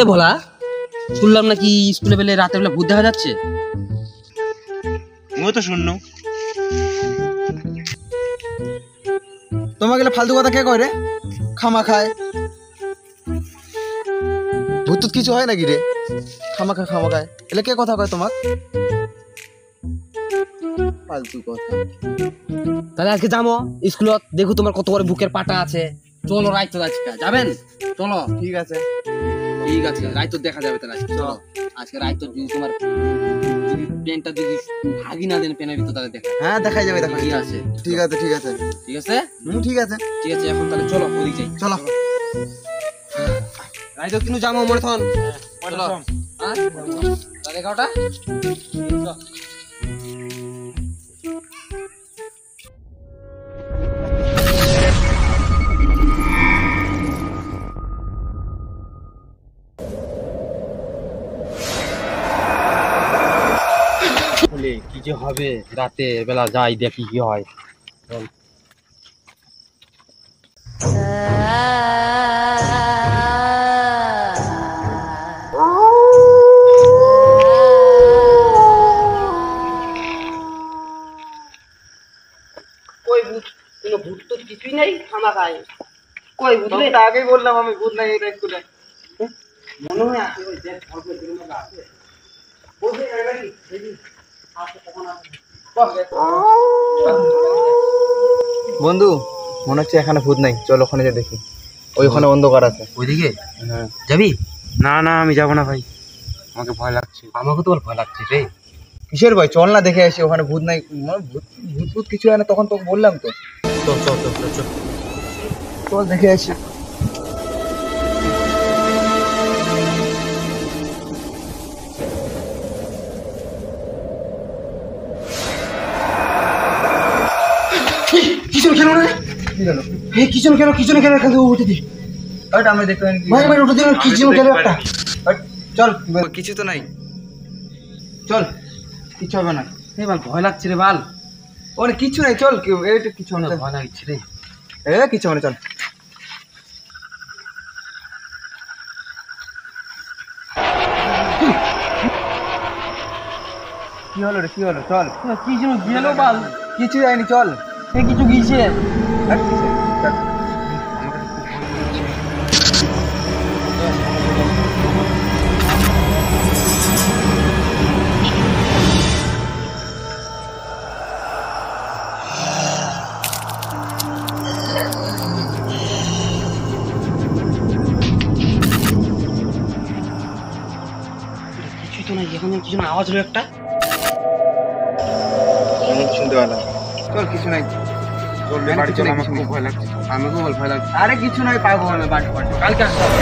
এ ভোলা, শুনলাম নাকি স্কুলে বেলে রাতের বেলা ভূত দেখা যাচ্ছে। ও তো শূন্য। তোমাকে ফালতু কথা কে কয় রে? খামা খায় ভূত কিছু হয় নাকি রে? খামা খায় এলে কে কথা কয় তোমাক? ফালতু কথা। তাহলে আজকে যাবো স্কুলত, দেখো তোমার কত বড় বুকের পাটা আছে। চলো রাইতো আজকে যাবেন, চলো। ঠিক আছে রাইতো দেখা যাবে। তাহলে আজকে চলো, আজকে রাইতো যদি তোমার পেনটা যদি ভাগি না দেন পেনের ভিতর, তাহলে দেখা। হ্যাঁ দেখাই যাবে, দেখা ঠিক আছে ঠিক আছে ঠিক আছে ঠিক আছে। এখন তাহলে চলো ওদিক যাই। চলো রাইতো কিন্তু যাবো মনে থন। চলো হ্যাঁ, তাহলে 11টা। কি যে হবে রাতে বেলা, যাই দেখি কি হয়। কই ভূত? কোনো ভূত তো কিছুই নেই, খামা খায়। কই ভূত? আগেই বললাম আমি ভূত নাই এটা স্কুলে। মনে হয় আছে, ওই দেখ ঘরের দিকে আছে। বলতে যাই নাকি দেখি আছে কখন আছে। বন্ধু মনে হচ্ছে এখানে ভূত নাই, চল ওখানে যে দেখি। ওইখানে অন্ধকার আছে। ওইদিকে হ্যাঁ যাবি? না না, আমি যাবো না ভাই, আমাকে ভয় লাগছে। আমাকে তো ভয় লাগছে রে। কিসের ভাই, চল না দেখে আসি ওখানে ভূত নাই। ভূত ভূত কিছু হয় না, তখন তোকে বললাম তো। চল দেখে আসি। কিচেন খেলো না? কি হলো? এই কিচেন খেলো এখান থেকে উঠে দি। হট আমি দেখতে পাইনি। ভাই উঠে দিন, কিচেন খেলো একটা। হট, চল কিছু তো নাই, চল কিছু হবে না। এই বাল ভয় লাগছে রে বাল। ওরে কিছু নাই, চল এইটা কিছু হবে না। ভয় লাগছে রে। কিছু হবে না, চল। কি হলো রে, কি হলো? চল। কি যেন গেল বাল। কিছু যায়নি, চল। কিছু গিয়েছে। হট, চল। কিছু তো না, এখানে কিছু না, আওয়াজ হলো একটা। শুনতে পেলাম। চল কিছু নাই, চল রে বাড়ি চল, আমাকে খুব ভয় লাগছে। আমাকেও ভয় লাগছে। আরে কিছু নাই, পাবো আমি বাড়ি কালকে আসতে হবে।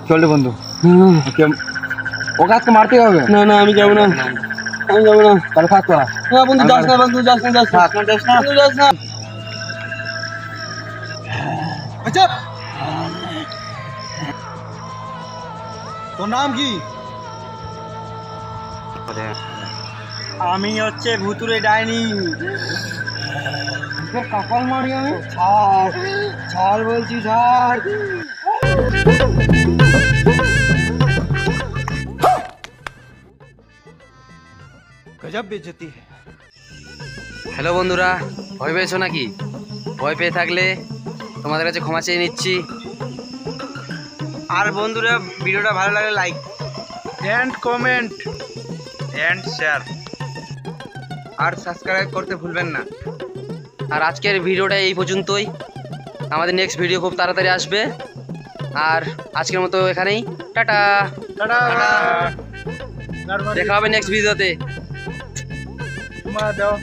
চল রে বন্ধু, ওকে আজকে মারতে হবে। না না, আমি যাবো না, আমি যাবো না। তাহলে থাক তোরা। না বন্ধু যাস না, বন্ধু যাস না, থাক। বন্ধু যাস না। আচ্ছা তোর নাম কি? আমি হচ্ছে ভুতুরে ডাইনি। কপাল মারি আমি। ছাড় বলছি, ছাড়। গজব বেজতি। হ্যালো বন্ধুরা, ভয় পেয়েছো নাকি? ভয় পেয়ে থাকলে তোমাদের কাছে ক্ষমা চেয়ে নিচ্ছি। আর বন্ধুরা, ভিডিওটা ভালো লাগলে like and comment and share. আর সাবস্ক্রাইব করতে ভুলবেন না। আর আজকের ভিডিওটা এই পর্যন্তই। আমাদের নেক্সট ভিডিও খুব তাড়াতাড়ি আসবে। আর আজকের মতো এখানেই টাটা। দেখা হবে নেক্সট ভিডিওতে। দাও